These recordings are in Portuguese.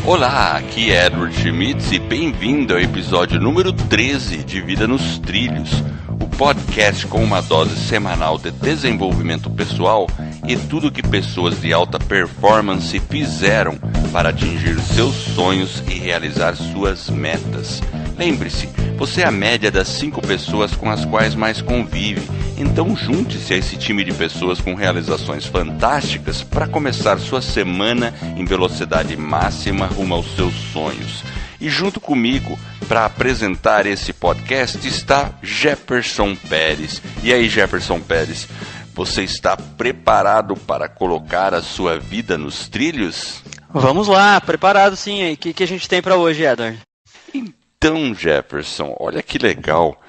Olá, aqui é Edward Schmitz e bem-vindo ao episódio número 13 de Vida nos Trilhos, o podcast com uma dose semanal de desenvolvimento pessoal e tudo que pessoas de alta performance fizeram para atingir seus sonhos e realizar suas metas. Lembre-se, você é a média das 5 pessoas com as quais mais convive, então junte-se a esse time de pessoas com realizações fantásticas para começar sua semana em velocidade máxima rumo aos seus sonhos. E junto comigo, para apresentar esse podcast, está Jefferson Pérez. E aí, Jefferson Pérez, você está preparado para colocar a sua vida nos trilhos? Vamos lá, preparado sim. O que a gente tem para hoje, Edward? Então, Jefferson, olha que legal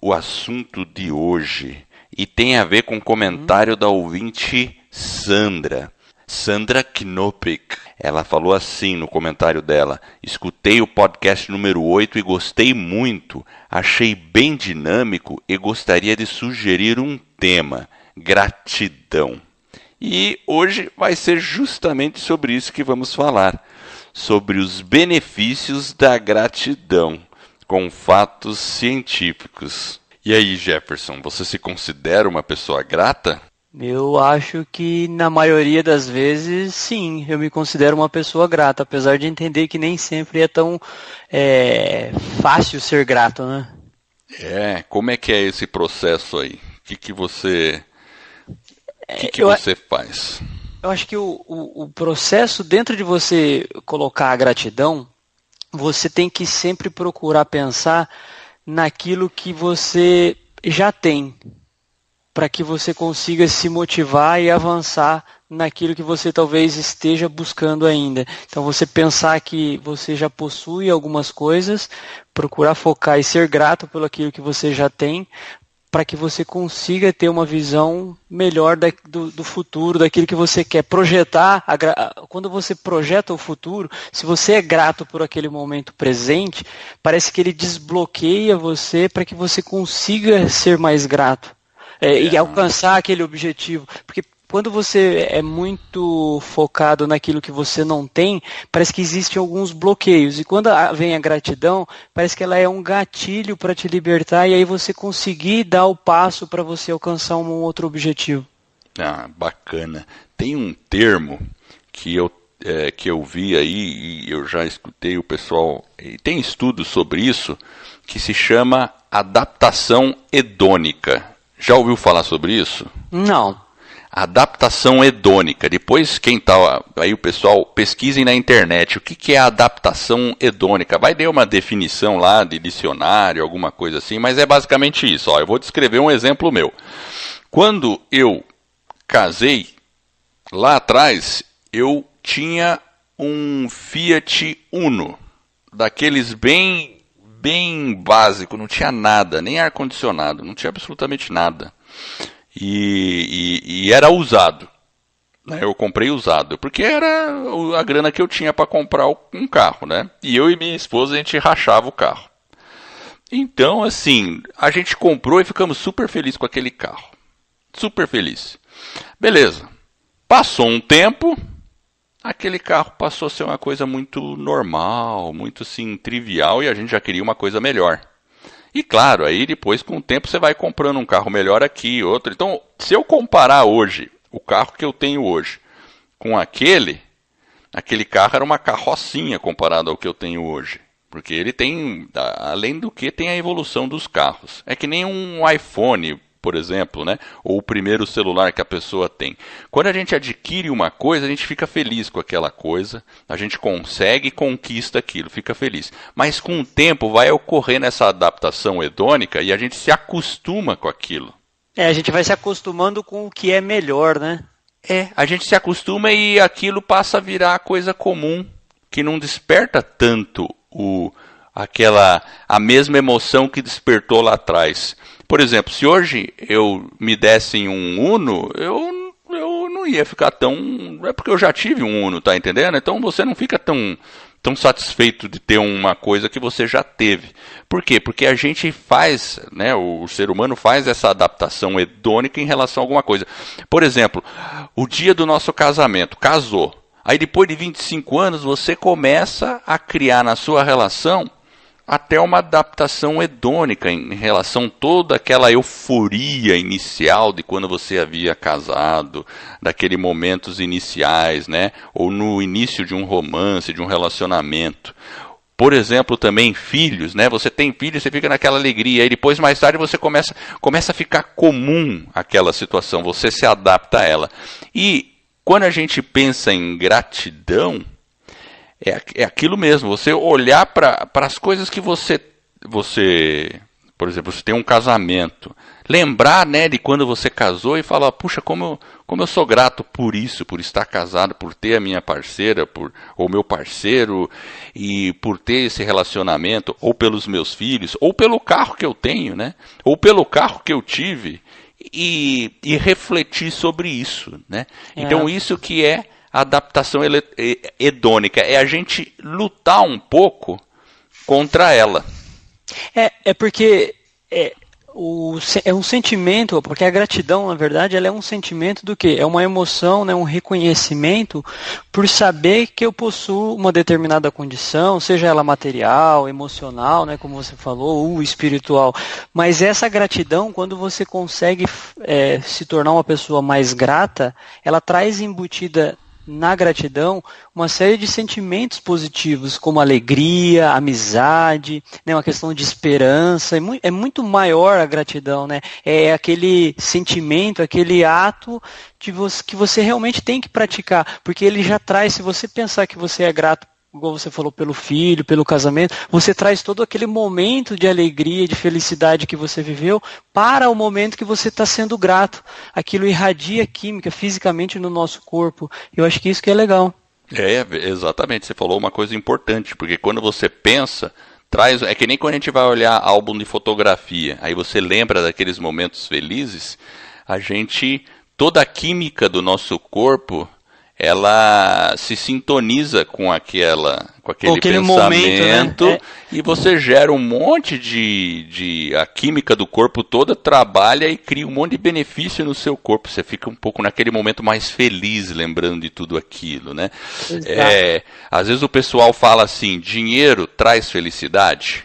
o assunto de hoje. E tem a ver com o comentário da ouvinte Sandra Knopik. Ela falou assim no comentário dela: escutei o podcast número 8 e gostei muito. Achei bem dinâmico e gostaria de sugerir um tema: gratidão. E hoje vai ser justamente sobre isso que vamos falar. Sobre os benefícios da gratidão, com fatos científicos. E aí, Jefferson, você se considera uma pessoa grata? Eu acho que na maioria das vezes, sim, eu me considero uma pessoa grata, apesar de entender que nem sempre é tão fácil ser grato, né? Como é que é esse processo aí? O que você faz? Eu acho que o processo dentro de você colocar a gratidão, você tem que sempre procurar pensar naquilo que você já tem, para que você consiga se motivar e avançar naquilo que você talvez esteja buscando ainda. Então você pensar que você já possui algumas coisas, procurar focar e ser grato pelo aquilo que você já tem, para que você consiga ter uma visão melhor do futuro, daquilo que você quer projetar. Quando você projeta o futuro, se você é grato por aquele momento presente, parece que ele desbloqueia você para que você consiga ser mais grato e alcançar aquele objetivo. Porque quando você é muito focado naquilo que você não tem, parece que existem alguns bloqueios. E quando vem a gratidão, parece que ela é um gatilho para te libertar e aí você conseguir dar o passo para você alcançar um outro objetivo. Ah, bacana. Tem um termo que eu vi aí e eu já escutei o pessoal, e tem estudos sobre isso, que se chama adaptação hedônica. Já ouviu falar sobre isso? Não. Adaptação hedônica. Depois, aí o pessoal pesquisem na internet o que é a adaptação hedônica. Vai ter uma definição lá de dicionário, alguma coisa assim, mas é basicamente isso. Eu vou descrever um exemplo meu. Quando eu casei, lá atrás, eu tinha um Fiat Uno, daqueles bem básico, não tinha nada, nem ar-condicionado, não tinha absolutamente nada. E era usado, né? Eu comprei usado, porque era a grana que eu tinha para comprar um carro, né? E eu e minha esposa, a gente rachava o carro. Então, assim, a gente comprou e ficamos super felizes com aquele carro. Super feliz. Beleza. Passou um tempo, aquele carro passou a ser uma coisa muito normal, muito assim, trivial, e a gente já queria uma coisa melhor. E claro, aí depois com o tempo você vai comprando um carro melhor aqui, outro. Então, se eu comparar hoje o carro que eu tenho hoje com aquele carro era uma carrocinha comparado ao que eu tenho hoje. Porque ele tem, além do que, tem a evolução dos carros. É que nem um iPhone, por exemplo, né? Ou o primeiro celular que a pessoa tem. Quando a gente adquire uma coisa, a gente fica feliz com aquela coisa, a gente consegue e conquista aquilo, fica feliz. Mas com o tempo vai ocorrendo essa adaptação hedônica e a gente se acostuma com aquilo. A gente vai se acostumando com o que é melhor, né? A gente se acostuma e aquilo passa a virar coisa comum, que não desperta tanto a mesma emoção que despertou lá atrás. Por exemplo, se hoje me dessem um Uno, eu não ia ficar tão... É porque eu já tive um Uno, tá entendendo? Então você não fica tão satisfeito de ter uma coisa que você já teve. Por quê? Porque a gente faz, né, o ser humano faz essa adaptação hedônica em relação a alguma coisa. Por exemplo, o dia do nosso casamento, casou. Aí depois de 25 anos você começa a criar na sua relação até uma adaptação hedônica em relação a toda aquela euforia inicial de quando você havia casado, daqueles momentos iniciais, né? Ou no início de um romance, de um relacionamento. Por exemplo, também filhos, né? Você tem filhos, você fica naquela alegria, e depois mais tarde você começa a ficar comum aquela situação, você se adapta a ela. E quando a gente pensa em gratidão, é aquilo mesmo, você olhar para as coisas que você, por exemplo, você tem um casamento, lembrar, né, de quando você casou e falar, puxa, como eu sou grato por isso, por estar casado, por ter a minha parceira, ou meu parceiro, e por ter esse relacionamento, ou pelos meus filhos, ou pelo carro que eu tenho, né, ou pelo carro que eu tive, e refletir sobre isso, né. Então isso que é adaptação hedônica, é a gente lutar um pouco contra ela. Porque é um sentimento, porque a gratidão, na verdade, ela é um sentimento do quê? É uma emoção, né, um reconhecimento por saber que eu possuo uma determinada condição, seja ela material, emocional, né, como você falou, ou espiritual. Mas essa gratidão, quando você consegue se tornar uma pessoa mais grata, ela traz embutida na gratidão uma série de sentimentos positivos, como alegria, amizade, né, uma questão de esperança. É muito maior a gratidão, né? É aquele sentimento, aquele ato que você realmente tem que praticar, porque ele já traz, se você pensar que você é grato, igual você falou, pelo filho, pelo casamento, você traz todo aquele momento de alegria, de felicidade que você viveu para o momento que você está sendo grato. Aquilo irradia química, fisicamente no nosso corpo. Eu acho que isso que é legal. Exatamente. Você falou uma coisa importante, porque quando você pensa, é que nem quando a gente vai olhar álbum de fotografia, aí você lembra daqueles momentos felizes, toda a química do nosso corpo, ela se sintoniza com aquele pensamento momento, né? E você gera um monte a química do corpo toda trabalha e cria um monte de benefício no seu corpo. Você fica um pouco naquele momento mais feliz, lembrando de tudo aquilo, né? Às vezes o pessoal fala assim, dinheiro traz felicidade?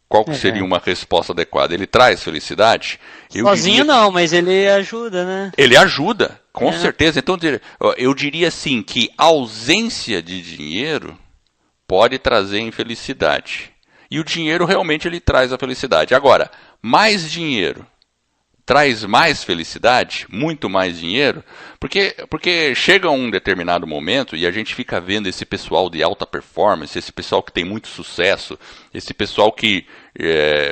Qual que seria uma resposta adequada? Ele traz felicidade? Sozinho não, mas ele ajuda, né? Ele ajuda, com certeza. Então, eu diria assim, que a ausência de dinheiro pode trazer infelicidade. E o dinheiro realmente ele traz a felicidade. Agora, mais dinheiro traz mais felicidade? Muito mais dinheiro? Porque chega um determinado momento e a gente fica vendo esse pessoal de alta performance, esse pessoal que tem muito sucesso, esse pessoal que,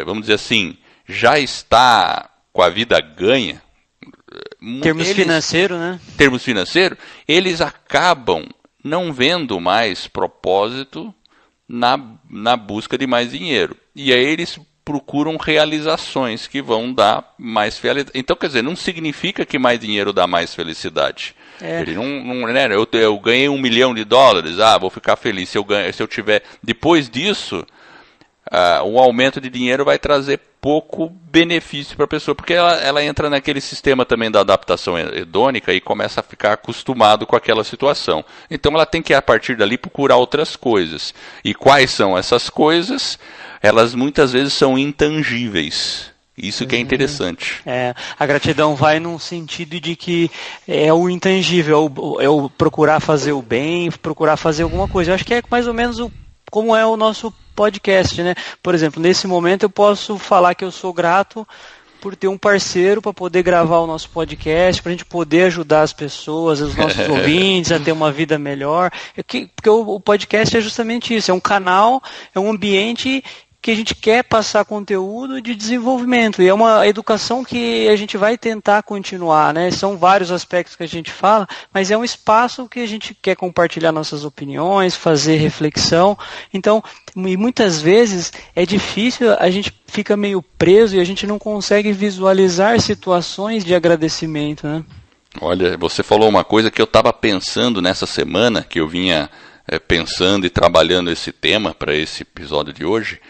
vamos dizer assim, já está com a vida ganha. Termos financeiros, né? Termos financeiros, eles acabam não vendo mais propósito na busca de mais dinheiro. E aí eles procuram realizações que vão dar mais felicidade. Então, quer dizer, não significa que mais dinheiro dá mais felicidade. Ele né, eu ganhei $1 milhão, vou ficar feliz se eu tiver. Depois disso, o aumento de dinheiro vai trazer pouco benefício para a pessoa, porque ela entra naquele sistema também da adaptação hedônica e começa a ficar acostumado com aquela situação. Então ela tem que, a partir dali, procurar outras coisas. E quais são essas coisas? Elas muitas vezes são intangíveis. Isso que é interessante. A gratidão vai num sentido de que é o intangível, é o procurar fazer o bem, procurar fazer alguma coisa. Eu acho que é mais ou menos como é o nosso podcast, né? Por exemplo, nesse momento eu posso falar que eu sou grato por ter um parceiro para poder gravar o nosso podcast, para a gente poder ajudar as pessoas, os nossos ouvintes a ter uma vida melhor. Porque o podcast é justamente isso, é um canal, é um ambiente que a gente quer passar conteúdo de desenvolvimento, e é uma educação que a gente vai tentar continuar, né? São vários aspectos que a gente fala, mas é um espaço que a gente quer compartilhar nossas opiniões, fazer reflexão. Então, e muitas vezes é difícil, a gente fica meio preso e a gente não consegue visualizar situações de agradecimento, né? Olha, você falou uma coisa que eu estava pensando nessa semana, que eu vinha pensando e trabalhando esse tema para esse episódio de hoje,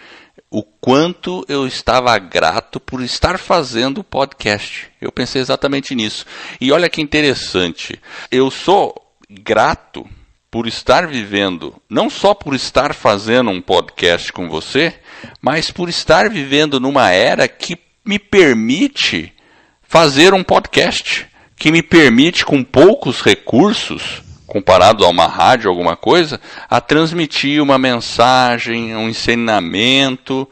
o quanto eu estava grato por estar fazendo o podcast. Eu pensei exatamente nisso. E olha que interessante, eu sou grato por estar vivendo, não só por estar fazendo um podcast com você, mas por estar vivendo numa era que me permite fazer um podcast, que me permite, com poucos recursos, comparado a uma rádio, alguma coisa, a transmitir uma mensagem, um ensinamento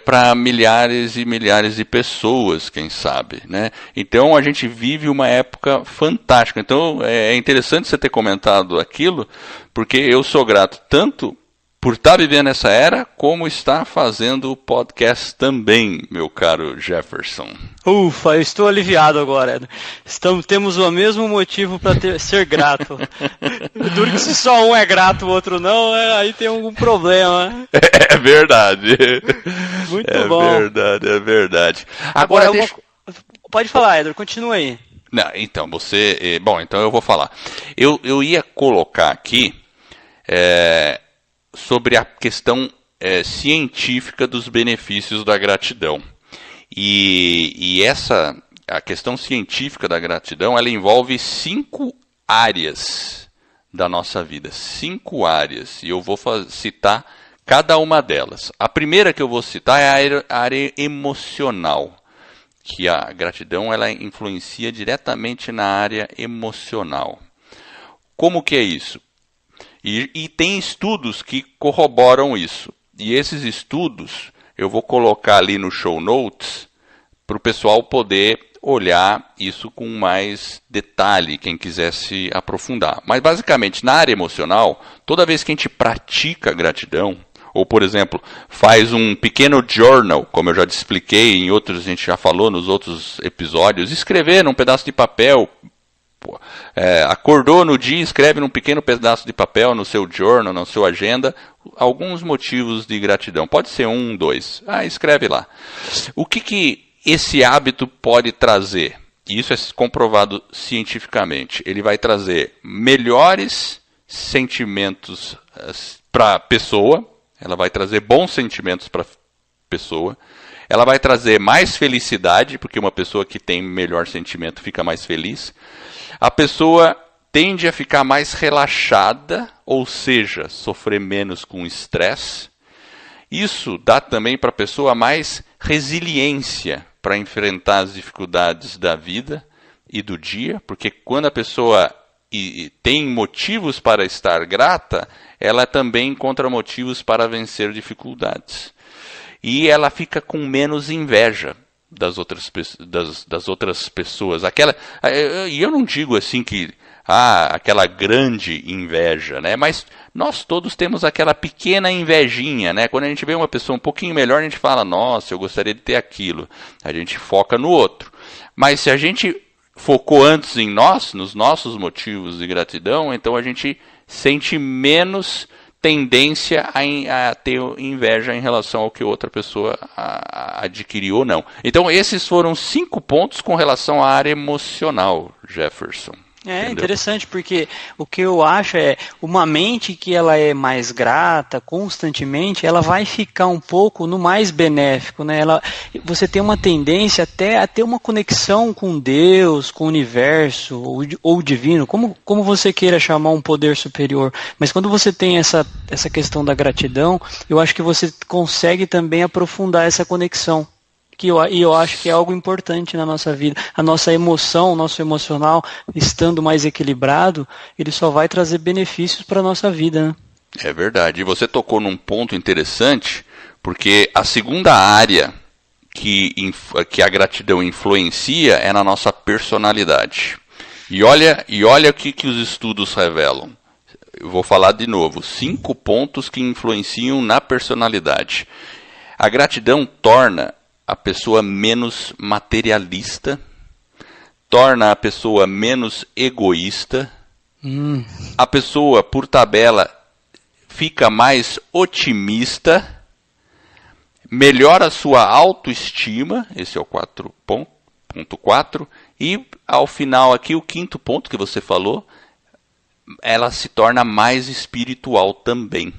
para milhares e milhares de pessoas, quem sabe, né? Então a gente vive uma época fantástica. Então é interessante você ter comentado aquilo, porque eu sou grato tanto por estar vivendo essa era, como estar fazendo o podcast também, meu caro Jefferson. Ufa, eu estou aliviado agora. Temos o mesmo motivo para ser grato. Duro que se só um é grato, o outro não, aí tem algum problema. É verdade. Muito bom. É verdade, é verdade. Agora pode falar, Edward, continua aí. Não, então, você... Bom, então eu vou falar. Eu ia colocar aqui... sobre a questão científica dos benefícios da gratidão. E a questão científica da gratidão, ela envolve 5 áreas da nossa vida. 5 áreas. E eu vou citar cada uma delas. A primeira que eu vou citar é a área emocional. Que a gratidão ela influencia diretamente na área emocional. Como que é isso? E tem estudos que corroboram isso. E esses estudos eu vou colocar ali no show notes para o pessoal poder olhar isso com mais detalhe, quem quiser se aprofundar. Mas basicamente, na área emocional, toda vez que a gente pratica gratidão, ou por exemplo, faz um pequeno journal, como eu já te expliquei em outros, a gente já falou nos outros episódios, escrever num pedaço de papel. Acordou no dia, escreve num pequeno pedaço de papel no seu journal, na sua agenda, alguns motivos de gratidão. Pode ser 1, 2. Escreve lá. O que esse hábito pode trazer? Isso é comprovado cientificamente. Ele vai trazer melhores sentimentos para a pessoa, ela vai trazer bons sentimentos para a pessoa, ela vai trazer mais felicidade, porque uma pessoa que tem melhor sentimento fica mais feliz. A pessoa tende a ficar mais relaxada, ou seja, sofrer menos com estresse. Isso dá também para a pessoa mais resiliência para enfrentar as dificuldades da vida e do dia, porque quando a pessoa tem motivos para estar grata, ela também encontra motivos para vencer dificuldades. E ela fica com menos inveja das outras pessoas. E eu não digo assim que aquela grande inveja, né? Mas nós todos temos aquela pequena invejinha, né? Quando a gente vê uma pessoa um pouquinho melhor, a gente fala, nossa, eu gostaria de ter aquilo. A gente foca no outro. Mas se a gente focou antes em nós, nos nossos motivos de gratidão, então a gente sente menos tendência a ter inveja em relação ao que outra pessoa adquiriu ou não. Então, esses foram 5 pontos com relação à área emocional, Jefferson. Entendeu? Interessante, porque o que eu acho é uma mente que ela é mais grata constantemente, ela vai ficar um pouco no mais benéfico, né? Você tem uma tendência até a ter uma conexão com Deus, com o universo ou divino, como você queira chamar um poder superior. Mas quando você tem essa questão da gratidão, eu acho que você consegue também aprofundar essa conexão. E eu acho que é algo importante na nossa vida. A nossa emoção, o nosso emocional, estando mais equilibrado, ele só vai trazer benefícios para a nossa vida, né? É verdade. E você tocou num ponto interessante, porque a segunda área que a gratidão influencia é na nossa personalidade. E olha o que os estudos revelam. Eu vou falar de novo. 5 pontos que influenciam na personalidade. A gratidão torna a pessoa menos materialista, torna a pessoa menos egoísta, a pessoa, por tabela, fica mais otimista, melhora a sua autoestima, esse é o 4.4, e ao final aqui o 5º ponto que você falou, ela se torna mais espiritual também.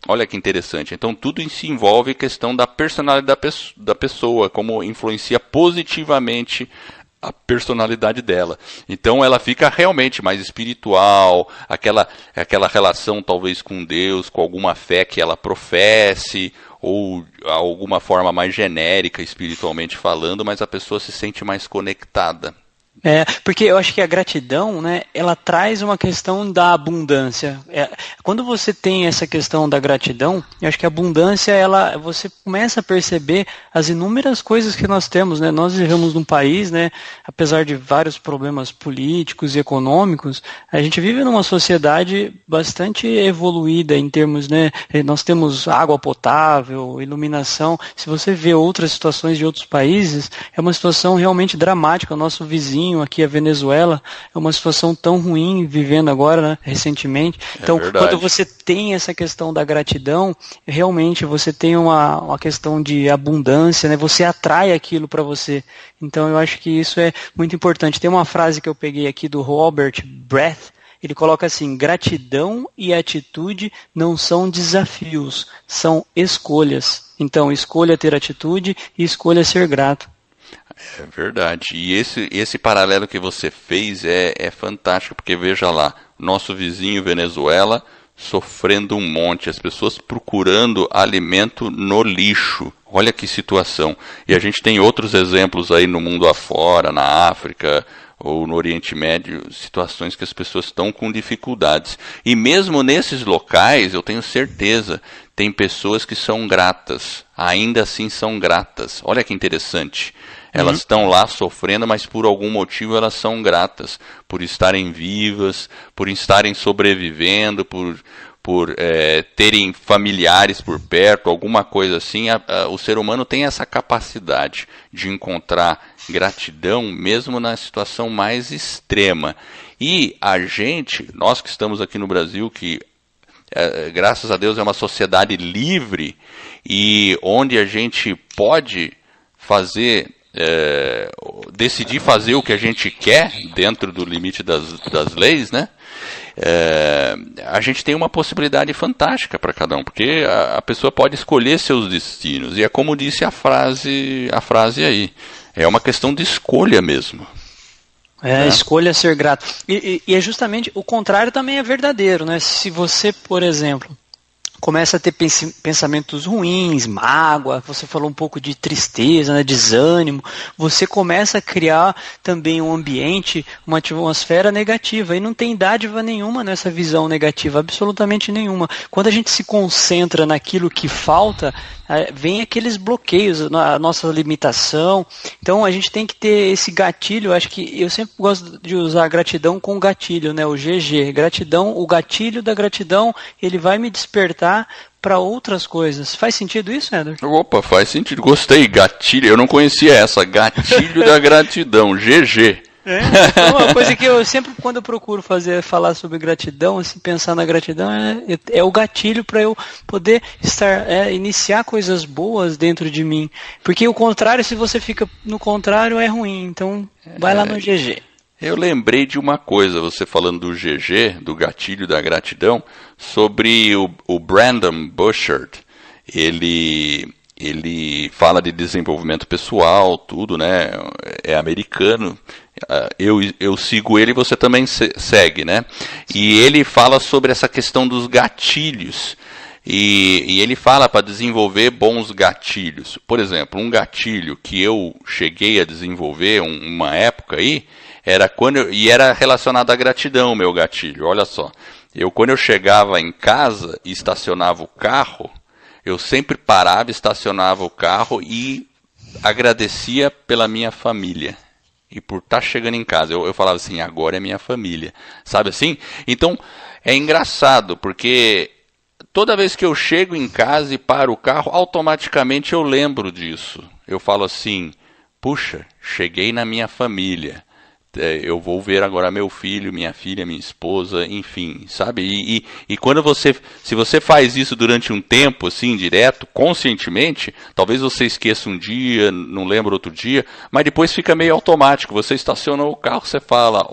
Olha que interessante. Então, tudo se envolve a questão da personalidade da pessoa, como influencia positivamente a personalidade dela. Então ela fica realmente mais espiritual, aquela relação talvez com Deus, com alguma fé que ela professe, ou alguma forma mais genérica espiritualmente falando, mas a pessoa se sente mais conectada. Porque eu acho que a gratidão, né, ela traz uma questão da abundância. Quando você tem essa questão da gratidão, eu acho que a abundância, você começa a perceber as inúmeras coisas que nós temos, né? Nós vivemos num país, né, apesar de vários problemas políticos e econômicos, a gente vive numa sociedade bastante evoluída em termos, né, nós temos água potável, iluminação. Se você vê outras situações de outros países, é uma situação realmente dramática. O nosso vizinho aqui, a Venezuela, é uma situação tão ruim vivendo agora, né, recentemente. Então, quando você tem essa questão da gratidão, realmente você tem uma questão de abundância, né, você atrai aquilo para você. Então, eu acho que isso é muito importante. Tem uma frase que eu peguei aqui do Robert Breath, ele coloca assim: gratidão e atitude não são desafios, são escolhas. Então, escolha ter atitude e escolha ser grato. É verdade. E esse paralelo que você fez é fantástico, porque veja lá, nosso vizinho Venezuela sofrendo um monte, as pessoas procurando alimento no lixo. Olha que situação. E a gente tem outros exemplos aí no mundo afora, na África ou no Oriente Médio, situações que as pessoas estão com dificuldades. E mesmo nesses locais, eu tenho certeza, tem pessoas que são gratas, ainda assim são gratas. Olha que interessante. Elas estão lá sofrendo, mas por algum motivo elas são gratas, por estarem vivas, por estarem sobrevivendo, por terem familiares por perto, alguma coisa assim. O ser humano tem essa capacidade de encontrar gratidão mesmo na situação mais extrema. E a gente, nós que estamos aqui no Brasil, que graças a Deus é uma sociedade livre e onde a gente pode decidir fazer o que a gente quer dentro do limite das leis, né? A gente tem uma possibilidade fantástica para cada um, porque a pessoa pode escolher seus destinos, e é como disse a frase aí, é uma questão de escolha mesmo. Escolha ser grato. E é justamente o contrário também é verdadeiro, né? Se você, por exemplo, começa a ter pensamentos ruins, mágoa, você falou um pouco de tristeza, né, desânimo, você começa a criar também um ambiente, uma atmosfera negativa, e não tem dádiva nenhuma nessa visão negativa, absolutamente nenhuma. Quando a gente se concentra naquilo que falta, vem aqueles bloqueios, a nossa limitação. Então a gente tem que ter esse gatilho. Acho que eu sempre gosto de usar gratidão com gatilho, né? O GG, gratidão, o gatilho da gratidão, ele vai me despertar para outras coisas. Faz sentido isso, Éder? Opa, faz sentido. Gostei. Gatilho, eu não conhecia essa. Gatilho da gratidão, GG. Então, uma coisa que eu sempre, quando eu procuro falar sobre gratidão, assim, pensar na gratidão, é o gatilho para eu poder iniciar coisas boas dentro de mim. Porque o contrário, se você fica no contrário, é ruim. Então, vai lá no GG. Eu lembrei de uma coisa, você falando do GG, do gatilho da gratidão, sobre o Brandon Burchard. Ele fala de desenvolvimento pessoal, tudo, né? É americano. Eu sigo ele e você também segue, né? E ele fala sobre essa questão dos gatilhos. E ele fala para desenvolver bons gatilhos. Por exemplo, um gatilho que eu cheguei a desenvolver uma época aí, era relacionado à gratidão, meu gatilho. Olha só, quando eu chegava em casa e estacionava o carro, eu sempre parava, estacionava o carro e agradecia pela minha família. E por estar chegando em casa, eu falava assim, agora é minha família. Sabe assim? Então, é engraçado, porque toda vez que eu chego em casa e paro o carro, automaticamente eu lembro disso. Eu falo assim, puxa, cheguei na minha família. eu vou ver agora meu filho, minha filha, minha esposa, enfim, sabe? E quando se você faz isso durante um tempo, assim, direto, conscientemente, talvez você esqueça um dia, não lembra outro dia, mas depois fica meio automático. Você estacionou o carro, você fala,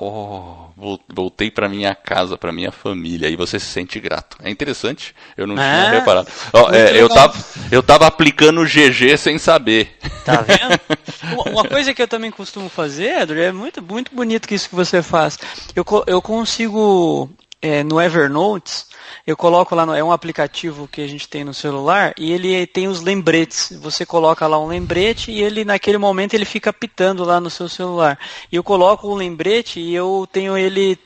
voltei para minha casa, para minha família, e você se sente grato. É interessante, eu não tinha reparado. Eu tava aplicando o GG sem saber. Tá vendo? Uma coisa que eu também costumo fazer, Edward, é muito, muito bonito que isso que você faz. Eu consigo, no Evernote, eu coloco lá, é um aplicativo que a gente tem no celular, e ele tem os lembretes. Você coloca lá um lembrete e ele, naquele momento, ele fica apitando lá no seu celular. E eu coloco um lembrete e eu tenho ele...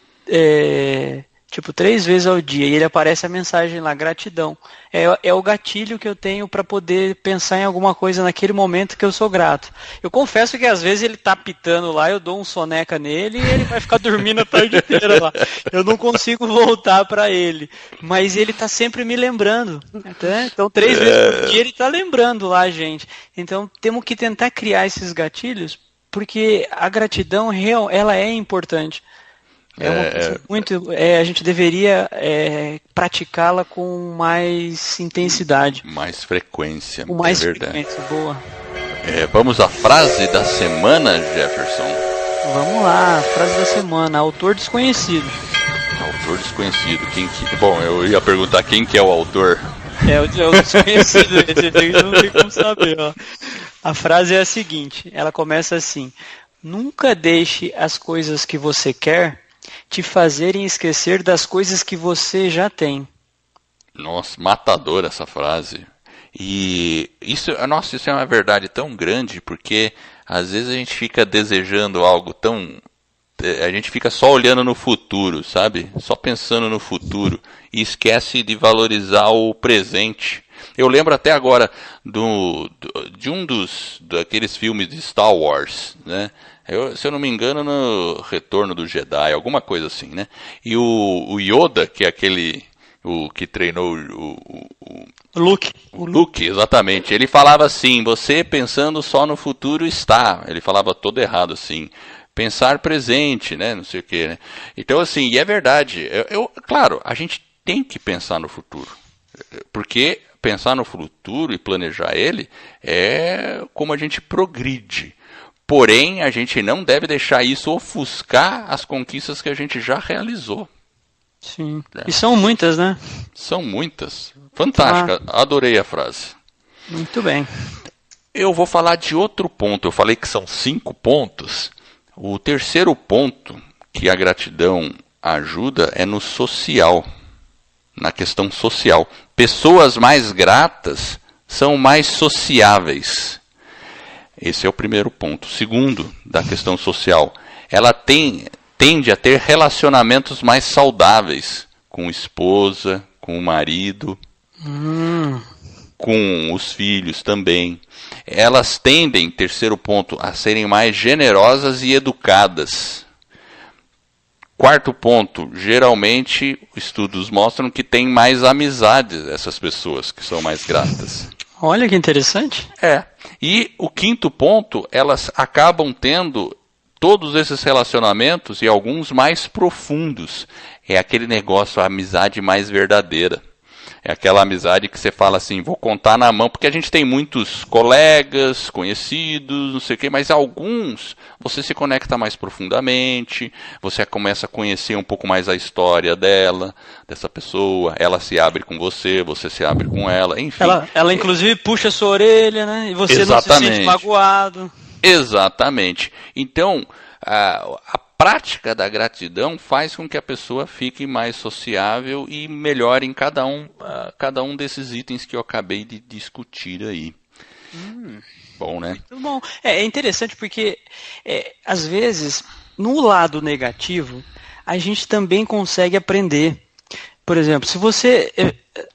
3 vezes ao dia, e ele aparece a mensagem lá, gratidão. É o gatilho que eu tenho para poder pensar em alguma coisa naquele momento que eu sou grato. Eu confesso que às vezes ele tá pitando lá, eu dou um soneca nele e ele vai ficar dormindo a tarde inteira lá. Eu não consigo voltar para ele, mas ele tá sempre me lembrando. Então 3 vezes por dia ele tá lembrando lá, gente. Então temos que tentar criar esses gatilhos, porque a gratidão real, ela é importante. É uma coisa muito. A gente deveria praticá-la com mais intensidade. Mais frequência. Com mais verdade. frequência, boa. Vamos à frase da semana, Jefferson. Vamos lá, frase da semana. Autor desconhecido. Autor desconhecido. Bom, eu ia perguntar quem que é o autor. O desconhecido, esse não tem como saber. Ó. A frase é a seguinte: ela começa assim: nunca deixe as coisas que você quer te fazerem esquecer das coisas que você já tem. Nossa, matadora essa frase. E isso é uma verdade tão grande, porque às vezes a gente fica desejando algo tão... A gente fica só olhando no futuro, sabe? Só pensando no futuro e esquece de valorizar o presente. Eu lembro até agora de um daqueles filmes de Star Wars, né? Se eu não me engano, no Retorno do Jedi, alguma coisa assim, né? E o Yoda, que é o que treinou o Luke. O Luke, exatamente. Ele falava assim, você pensando só no futuro está. Ele falava todo errado assim. Pensar presente, né? Não sei o quê, né? Então, assim, e é verdade. Claro, a gente tem que pensar no futuro. Porque pensar no futuro e planejar ele é como a gente progride. Porém, a gente não deve deixar isso ofuscar as conquistas que a gente já realizou. Sim. E são muitas, né? São muitas. Fantástica. Adorei a frase. Muito bem. Eu vou falar de outro ponto. Eu falei que são 5 pontos. O terceiro ponto que a gratidão ajuda é no social. Na questão social. Pessoas mais gratas são mais sociáveis. Esse é o primeiro ponto. Segundo, da questão social, ela tende a ter relacionamentos mais saudáveis com esposa, com o marido, com os filhos também. Elas tendem, terceiro ponto, a serem mais generosas e educadas. Quarto ponto, geralmente estudos mostram que tem mais amizades essas pessoas que são mais gratas. Olha que interessante. E o quinto ponto, elas acabam tendo todos esses relacionamentos e alguns mais profundos. É aquele negócio, a amizade mais verdadeira. É aquela amizade que você fala assim, vou contar na mão, porque a gente tem muitos colegas, conhecidos, não sei o quê, mas alguns você se conecta mais profundamente, você começa a conhecer um pouco mais a história dessa pessoa, ela se abre com você se abre com ela, enfim. Ela inclusive puxa a sua orelha, né? E você Exatamente. Não se sente magoado. Exatamente. Então, a prática da gratidão faz com que a pessoa fique mais sociável e melhore em cada um desses itens que eu acabei de discutir aí. Bom, né? Muito bom. É interessante porque, às vezes, no lado negativo, a gente também consegue aprender. Por exemplo, se você...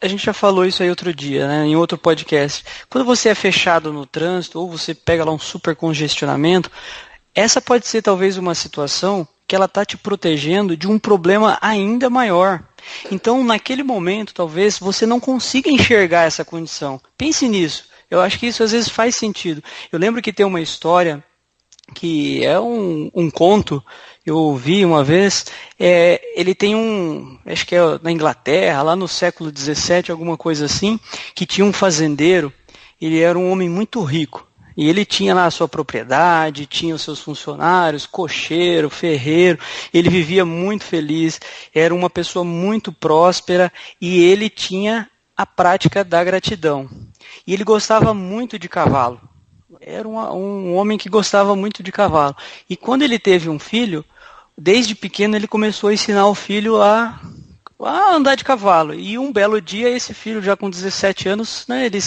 A gente já falou isso aí outro dia, né, em outro podcast. Quando você é fechado no trânsito, ou você pega lá um super congestionamento, essa pode ser talvez uma situação que ela está te protegendo de um problema ainda maior. Então, naquele momento, talvez você não consiga enxergar essa condição. Pense nisso. Eu acho que isso às vezes faz sentido. Eu lembro que tem uma história que é um conto, eu ouvi uma vez, ele tem acho que é na Inglaterra, lá no século XVII, alguma coisa assim, que tinha um fazendeiro, ele era um homem muito rico, e ele tinha lá a sua propriedade, tinha os seus funcionários, cocheiro, ferreiro, ele vivia muito feliz, era uma pessoa muito próspera, e ele tinha a prática da gratidão. E ele gostava muito de cavalo. Era um homem que gostava muito de cavalo. E quando ele teve um filho, desde pequeno ele começou a ensinar o filho a andar de cavalo. E um belo dia, esse filho, já com 17 anos, né, ele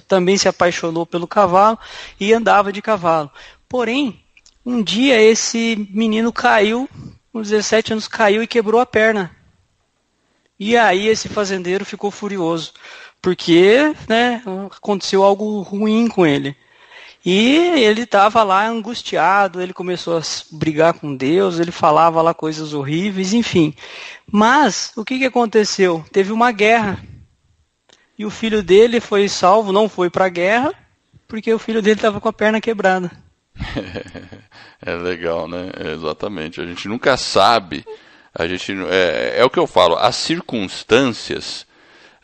também se apaixonou pelo cavalo e andava de cavalo. Porém, um dia esse menino caiu, com 17 anos, caiu e quebrou a perna. E aí esse fazendeiro ficou furioso, porque, né, aconteceu algo ruim com ele. E ele estava lá angustiado, ele começou a brigar com Deus, ele falava lá coisas horríveis, enfim. Mas o que aconteceu? Teve uma guerra. E o filho dele foi salvo, não foi para a guerra, porque o filho dele estava com a perna quebrada. É legal, né? Exatamente. A gente nunca sabe. É o que eu falo, as circunstâncias,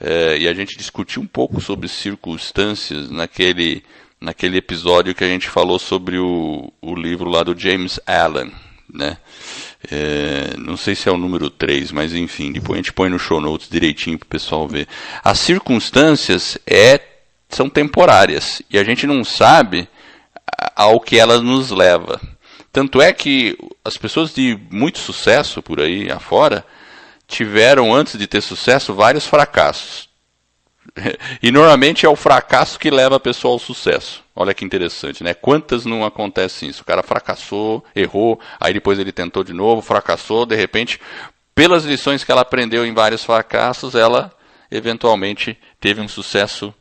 e a gente discutiu um pouco sobre circunstâncias naquele episódio que a gente falou sobre o livro lá do James Allen, né? Não sei se é o número 3, mas enfim, depois a gente põe no show notes direitinho para o pessoal ver. As circunstâncias são temporárias e a gente não sabe ao que elas nos leva. Tanto é que as pessoas de muito sucesso por aí afora tiveram, antes de ter sucesso, vários fracassos. E normalmente é o fracasso que leva a pessoa ao sucesso. Olha que interessante, né? Quantas não acontece isso? O cara fracassou, errou, aí depois ele tentou de novo, fracassou, de repente, pelas lições que ela aprendeu em vários fracassos, ela eventualmente teve um sucesso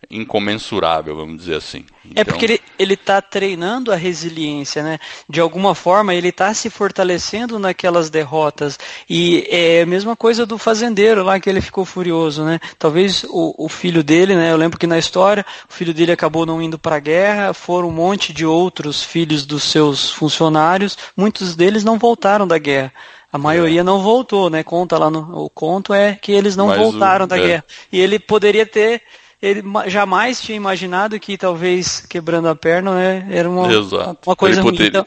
incomensurável, vamos dizer assim. Então... porque ele está treinando a resiliência, né? De alguma forma ele está se fortalecendo naquelas derrotas. E é a mesma coisa do fazendeiro lá, que ele ficou furioso, né? Talvez o filho dele, né? Eu lembro que na história o filho dele acabou não indo para a guerra, foram um monte de outros filhos dos seus funcionários, muitos deles não voltaram da guerra. A maioria não voltou, né? Conta lá o conto é que eles não voltaram da guerra. E ele poderia ter... Ele jamais tinha imaginado que talvez quebrando a perna, né, era uma coisa ruim. Então,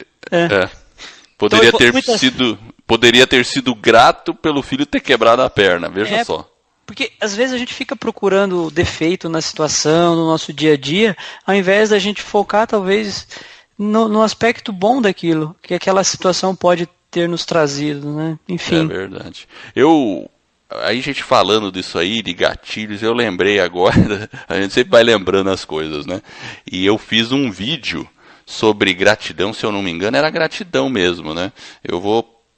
poderia ter sido grato pelo filho ter quebrado a perna, veja só. Porque às vezes a gente fica procurando defeito na situação, no nosso dia a dia, ao invés da gente focar talvez no aspecto bom daquilo, que aquela situação pode ter nos trazido, né? Enfim. É verdade. Aí a gente falando disso aí, de gatilhos, eu lembrei agora, a gente sempre vai lembrando as coisas, né? E eu fiz um vídeo sobre gratidão, se eu não me engano, era gratidão mesmo, né?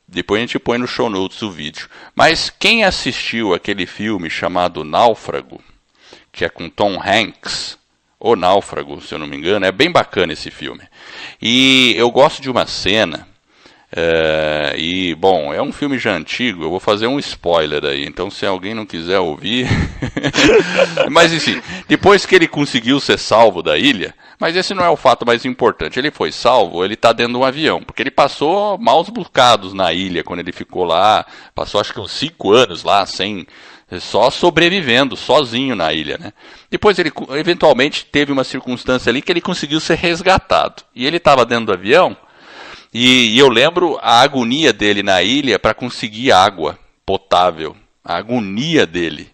Depois a gente põe no show notes o vídeo. Mas quem assistiu aquele filme chamado Náufrago, que é com Tom Hanks, ou Náufrago, se eu não me engano, é bem bacana esse filme. E eu gosto de uma cena... bom, é um filme já antigo, eu vou fazer um spoiler aí, então se alguém não quiser ouvir... Mas enfim, depois que ele conseguiu ser salvo da ilha, mas esse não é o fato mais importante, ele foi salvo, ele está dentro de um avião, porque ele passou maus bocados na ilha, quando ele ficou lá, passou acho que uns 5 anos lá, só sobrevivendo, sozinho na ilha, né? Depois ele, eventualmente, teve uma circunstância ali que ele conseguiu ser resgatado, e ele estava dentro do avião. E eu lembro a agonia dele na ilha para conseguir água potável. A agonia dele.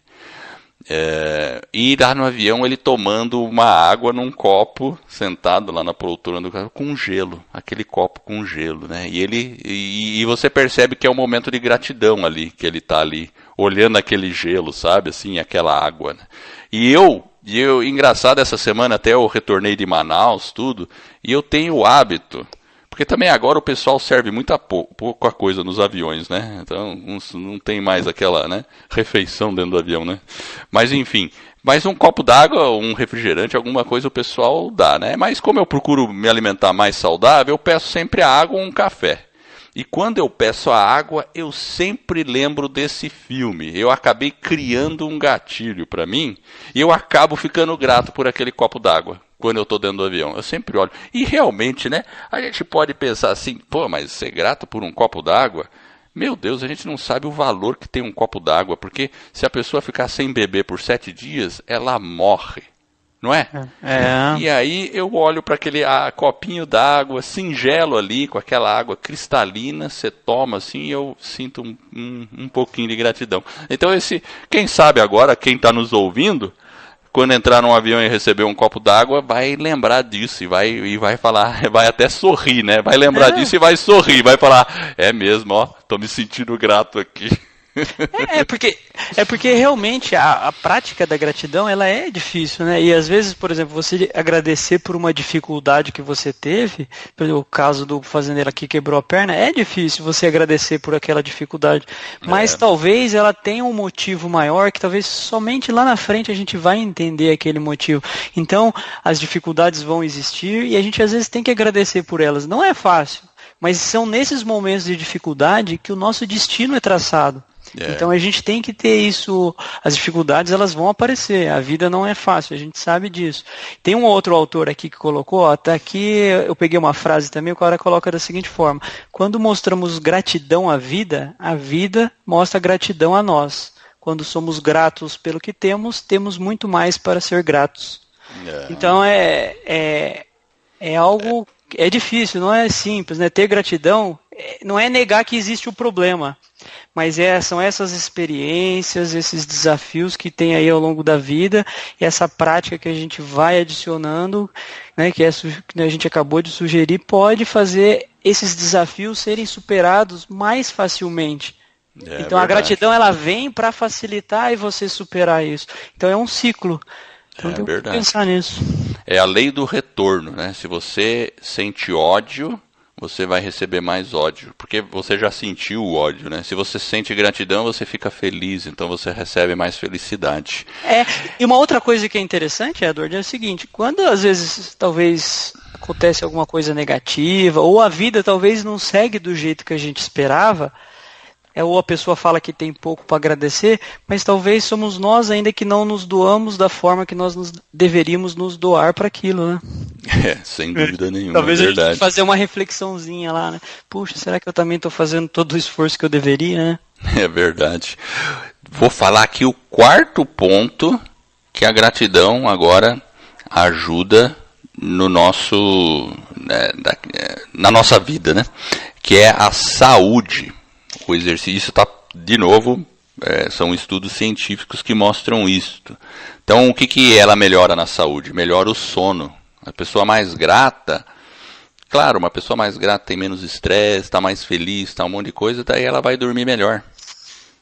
E lá no avião ele tomando uma água num copo, sentado lá na poltrona do carro, com gelo. Aquele copo com gelo, né? E você percebe que é um momento de gratidão ali, que ele está ali, olhando aquele gelo, sabe? Assim, aquela água, né? Engraçado, essa semana até eu retornei de Manaus, tudo, e eu tenho o hábito... Porque também agora o pessoal serve pouca coisa nos aviões, né? Então não tem mais aquela, né, refeição dentro do avião, né? Mas enfim, mais um copo d'água, um refrigerante, alguma coisa o pessoal dá, né? Mas como eu procuro me alimentar mais saudável, eu peço sempre a água ou um café. E quando eu peço a água, eu sempre lembro desse filme. Eu acabei criando um gatilho para mim e eu acabo ficando grato por aquele copo d'água. quando eu estou dentro do avião. Eu sempre olho. E realmente, né? A gente pode pensar assim, pô, mas ser grato por um copo d'água? Meu Deus, a gente não sabe o valor que tem um copo d'água, porque se a pessoa ficar sem beber por 7 dias, ela morre. Não é? E aí eu olho para aquele copinho d'água singelo ali, com aquela água cristalina, você toma assim e eu sinto um pouquinho de gratidão. Então quem sabe agora, quem está nos ouvindo, quando entrar num avião e receber um copo d'água, vai lembrar disso e vai falar, vai até sorrir, né? Vai lembrar disso e vai sorrir, vai falar, é mesmo, ó, tô me sentindo grato aqui. Porque realmente a prática da gratidão ela é difícil, né? E às vezes, por exemplo, você agradecer por uma dificuldade que você teve, pelo caso do fazendeiro aqui quebrou a perna, é difícil você agradecer por aquela dificuldade. Mas talvez ela tenha um motivo maior que talvez somente lá na frente a gente vai entender aquele motivo. Então, as dificuldades vão existir e a gente às vezes tem que agradecer por elas. Não é fácil, mas são nesses momentos de dificuldade que o nosso destino é traçado. Então a gente tem que ter isso, as dificuldades elas vão aparecer, a vida não é fácil, a gente sabe disso. Tem um outro autor aqui que colocou, até aqui eu peguei uma frase também, o cara coloca da seguinte forma: quando mostramos gratidão à vida, a vida mostra gratidão a nós. Quando somos gratos pelo que temos, temos muito mais para ser gratos. Então é algo, é difícil, não é simples, né? Ter gratidão não é negar que existe o problema, mas são essas experiências, esses desafios que tem aí ao longo da vida, e essa prática que a gente vai adicionando, né, que a gente acabou de sugerir, pode fazer esses desafios serem superados mais facilmente. Então verdade. A gratidão ela vem para facilitar e você superar isso. Então é um ciclo. Então tem que pensar nisso. É a lei do retorno, né? Se você sente ódio, você vai receber mais ódio, porque você já sentiu o ódio, né? Se você sente gratidão, você fica feliz, então você recebe mais felicidade. E uma outra coisa que é interessante, Edward, é o seguinte: quando às vezes talvez acontece alguma coisa negativa, ou a vida talvez não segue do jeito que a gente esperava, ou a pessoa fala que tem pouco para agradecer, mas talvez somos nós ainda que não nos doamos da forma que nós deveríamos nos doar para aquilo, né? Sem dúvida nenhuma, talvez é verdade. A gente verdade. fazer uma reflexãozinha lá, né? Puxa, será que eu também estou fazendo todo o esforço que eu deveria, né? É verdade. Vou falar aqui o quarto ponto que a gratidão agora ajuda no na nossa vida, né? Que é a saúde. O exercício está, de novo, são estudos científicos que mostram isto. Então, o que ela melhora na saúde? Melhora o sono. A pessoa mais grata, claro, uma pessoa mais grata tem menos estresse, está mais feliz, está um monte de coisa, daí ela vai dormir melhor.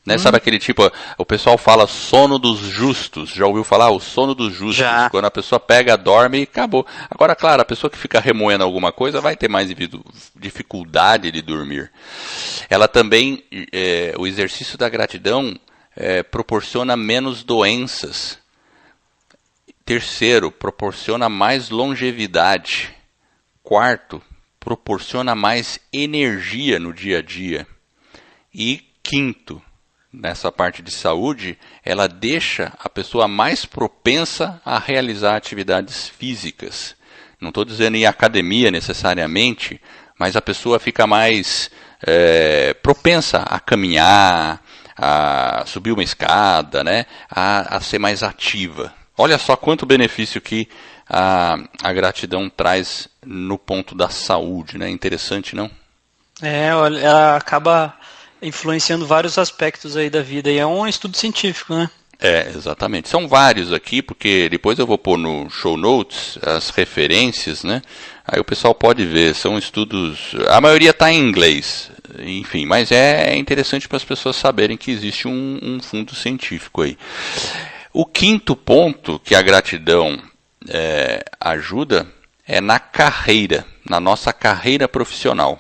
Né? Sabe aquele tipo, o pessoal fala sono dos justos, já ouviu falar? O sono dos justos, já. Quando a pessoa pega, dorme e acabou. Agora, claro, a pessoa que fica remoendo alguma coisa vai ter mais dificuldade de dormir. Ela também, o exercício da gratidão proporciona menos doenças. Terceiro, proporciona mais longevidade. Quarto, proporciona mais energia no dia a dia. E quinto, nessa parte de saúde, ela deixa a pessoa mais propensa a realizar atividades físicas. Não estou dizendo em academia necessariamente, mas a pessoa fica mais propensa a caminhar, a subir uma escada, né? a ser mais ativa. Olha só quanto benefício que a gratidão traz no ponto da saúde, né? Interessante, não? Ela acaba influenciando vários aspectos aí da vida, e é um estudo científico, né? Exatamente. São vários aqui, porque depois eu vou pôr no show notes as referências, né? Aí o pessoal pode ver, são estudos, a maioria está em inglês, enfim, mas é interessante para as pessoas saberem que existe um fundo científico aí. O quinto ponto que a gratidão ajuda é na carreira, na nossa carreira profissional.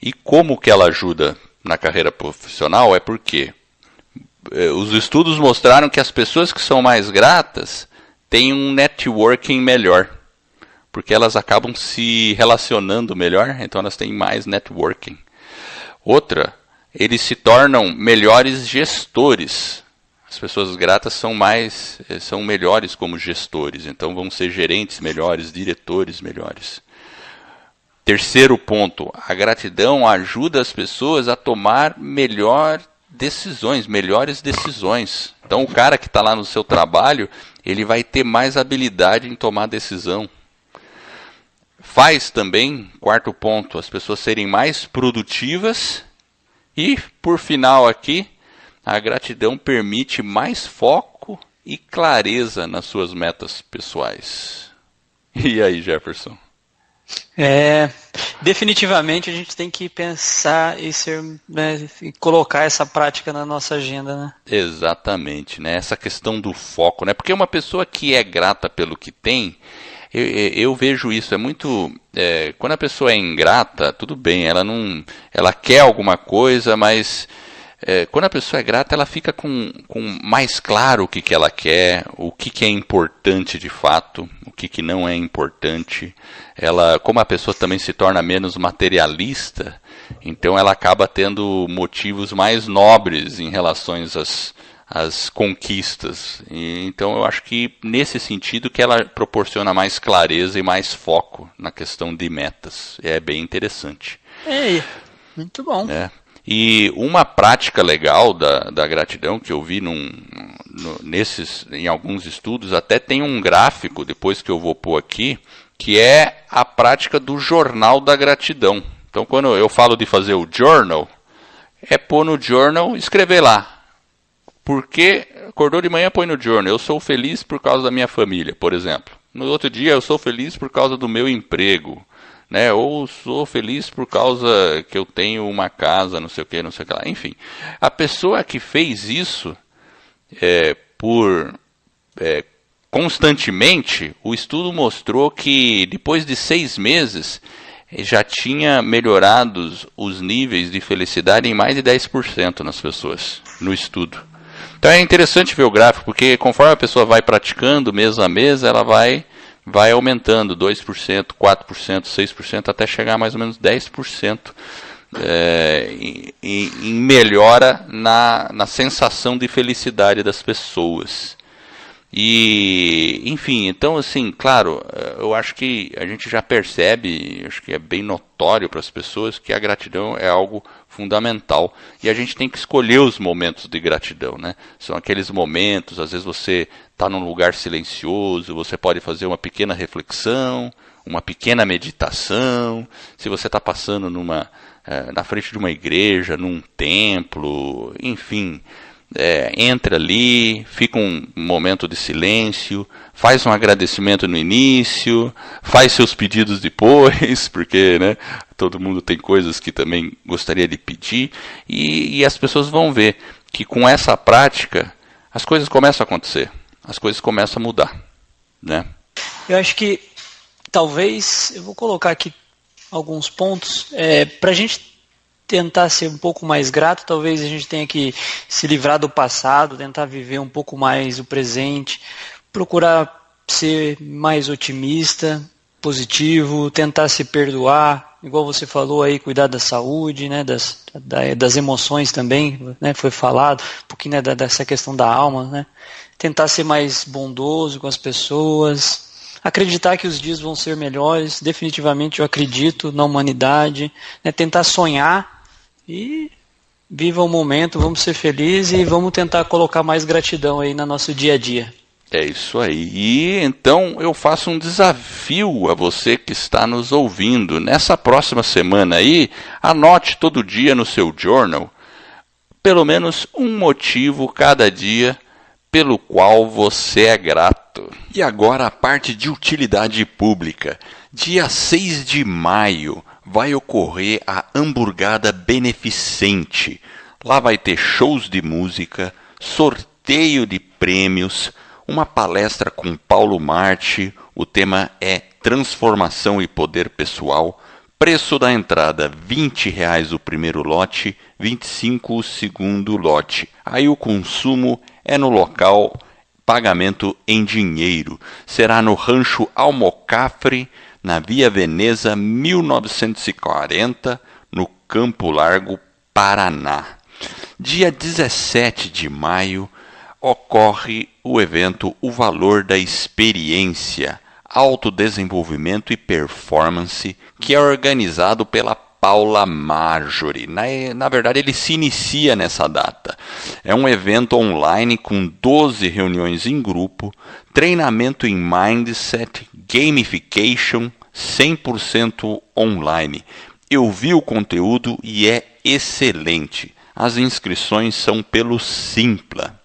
E como que ela ajuda na carreira profissional é porque os estudos mostraram que as pessoas que são mais gratas têm um networking melhor, porque elas acabam se relacionando melhor, então elas têm mais networking. Outra, eles se tornam melhores gestores. As pessoas gratas são melhores como gestores, então vão ser gerentes melhores, diretores melhores. Terceiro ponto, a gratidão ajuda as pessoas a tomar melhores decisões. Então o cara que está lá no seu trabalho, ele vai ter mais habilidade em tomar decisão. Faz também, quarto ponto, as pessoas serem mais produtivas. E, por final aqui, a gratidão permite mais foco e clareza nas suas metas pessoais. E aí, Jefferson? Definitivamente a gente tem que pensar e colocar essa prática na nossa agenda, né? Exatamente, né? Essa questão do foco, né? Porque uma pessoa que é grata pelo que tem, eu vejo isso, quando a pessoa é ingrata, tudo bem, ela quer alguma coisa, mas quando a pessoa é grata, ela fica com mais claro o que ela quer, o que é importante de fato, o que não é importante. Como a pessoa também se torna menos materialista, então ela acaba tendo motivos mais nobres em relação às conquistas. Então eu acho que nesse sentido que ela proporciona mais clareza e mais foco na questão de metas. É bem interessante. Muito bom. E uma prática legal da gratidão que eu vi em alguns estudos, até tem um gráfico, depois que eu vou pôr aqui, que é a prática do jornal da gratidão. Então, quando eu falo de fazer o journal, é pôr no journal, escrever lá. Porque acordou de manhã, põe no journal, eu sou feliz por causa da minha família, por exemplo. No outro dia, eu sou feliz por causa do meu emprego. Né? Ou sou feliz por causa que eu tenho uma casa, não sei o que lá. Enfim, a pessoa que fez isso constantemente, o estudo mostrou que depois de 6 meses já tinha melhorado os níveis de felicidade em mais de 10% nas pessoas, no estudo. Então é interessante ver o gráfico, porque conforme a pessoa vai praticando mês a mês, ela vai aumentando 2%, 4%, 6%, até chegar a mais ou menos 10% em melhora na sensação de felicidade das pessoas. E, enfim, então assim, claro, eu acho que a gente já percebe, acho que é bem notório para as pessoas que a gratidão é algo fundamental. E a gente tem que escolher os momentos de gratidão, né? São aqueles momentos, às vezes você está num lugar silencioso, você pode fazer uma pequena reflexão, uma pequena meditação. Se você está passando na frente de uma igreja, num templo, enfim... entra ali, fica um momento de silêncio, faz um agradecimento no início, faz seus pedidos depois, porque né, todo mundo tem coisas que também gostaria de pedir, e as pessoas vão ver que com essa prática as coisas começam a acontecer, as coisas começam a mudar. Né? Eu acho que talvez, eu vou colocar aqui alguns pontos, para a gente tentar ser um pouco mais grato, talvez a gente tenha que se livrar do passado, tentar viver um pouco mais o presente, procurar ser mais otimista, positivo, tentar se perdoar, igual você falou aí, cuidar da saúde, né, das emoções também, né, foi falado, um pouquinho, né, dessa questão da alma, né, tentar ser mais bondoso com as pessoas, acreditar que os dias vão ser melhores, definitivamente eu acredito na humanidade, né, tentar sonhar e viva o momento, vamos ser felizes e vamos tentar colocar mais gratidão aí no nosso dia a dia. É isso aí. E então eu faço um desafio a você que está nos ouvindo. Nessa próxima semana aí, anote todo dia no seu journal pelo menos um motivo cada dia pelo qual você é grato. E agora a parte de utilidade pública. Dia 6 de maio vai ocorrer a Hamburgada Beneficente. Lá vai ter shows de música, sorteio de prêmios, uma palestra com Paulo Marte. O tema é Transformação e Poder Pessoal. Preço da entrada, R$20 o primeiro lote, R$25 o segundo lote. Aí o consumo é no local, pagamento em dinheiro. Será no Rancho Almocafre, na Via Veneza 1940, no Campo Largo, Paraná. Dia 17 de maio, ocorre o evento O Valor da Experiência, Autodesenvolvimento e Performance, que é organizado pela Paula Marjorie. Na verdade, ele se inicia nessa data. É um evento online com 12 reuniões em grupo, treinamento em mindset, gamification, 100% online. Eu vi o conteúdo e é excelente. As inscrições são pelo Simpla.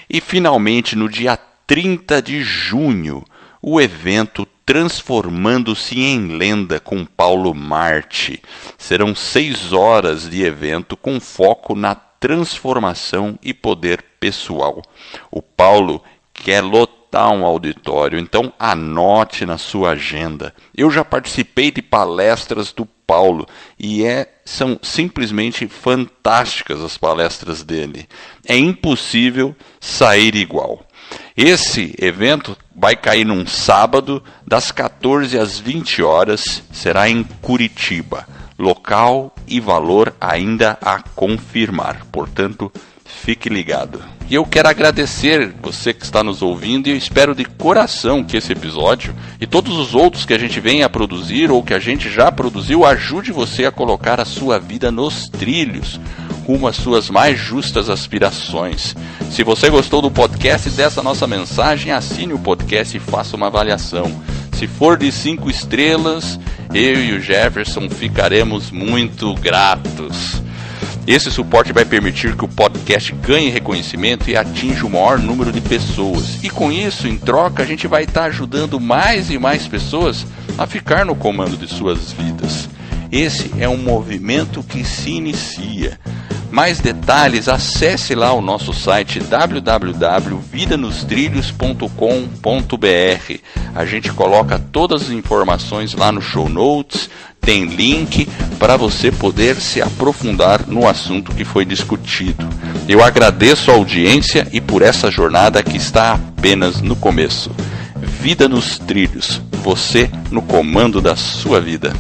E finalmente, no dia 30 de junho, o evento Transformando-se em Lenda com Paulo Marte. Serão 6 horas de evento com foco na transformação e poder pessoal. O Paulo quer lotar um auditório, então anote na sua agenda. Eu já participei de palestras do Paulo e são simplesmente fantásticas as palestras dele. É impossível sair igual. Esse evento vai cair num sábado, das 14 às 20 horas, será em Curitiba. Local e valor ainda a confirmar, portanto, fique ligado. E eu quero agradecer você que está nos ouvindo e eu espero de coração que esse episódio e todos os outros que a gente venha a produzir ou que a gente já produziu ajude você a colocar a sua vida nos trilhos, rumo às suas mais justas aspirações. Se você gostou do podcast e dessa nossa mensagem, assine o podcast e faça uma avaliação. Se for de 5 estrelas, eu e o Jefferson ficaremos muito gratos. Esse suporte vai permitir que o podcast ganhe reconhecimento e atinja o maior número de pessoas. E com isso, em troca, a gente vai estar ajudando mais e mais pessoas a ficar no comando de suas vidas. Esse é um movimento que se inicia. Mais detalhes, acesse lá o nosso site www.vidanostrilhos.com.br. A gente coloca todas as informações lá no show notes, tem link para você poder se aprofundar no assunto que foi discutido. Eu agradeço a audiência e por essa jornada que está apenas no começo. Vida nos Trilhos, você no comando da sua vida.